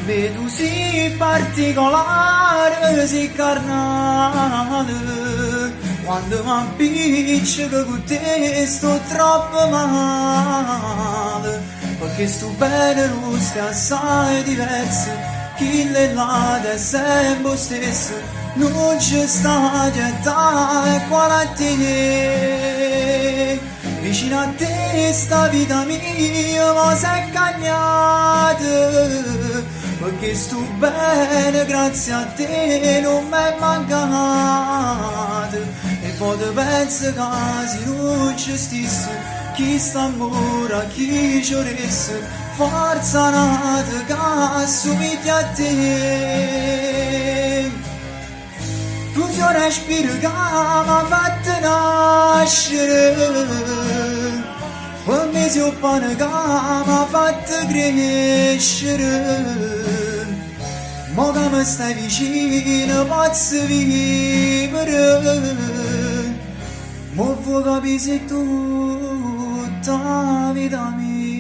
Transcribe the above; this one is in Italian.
vedo sì particolare, sì carnale, quando mi appiccica con te sto troppo male, perché sto bene rosse assai diverse, chi le lade è sempre stesso, non c'è sta gente quale a te. Vicino a te sta vita mia ma sei cagnata, perché sto bene grazie a te non mi è mancata. E poi ti penso che se non ci stessi, chi sta amore, chi ci voresse, forza nata che assomiglia a te. Tu sei un respiro che mi ha fatto nascere, un mese o pane che mi ha fatto crescere. Mo che mi stai vicino posso vivere, mo vuoi capire se tutta la vita mia.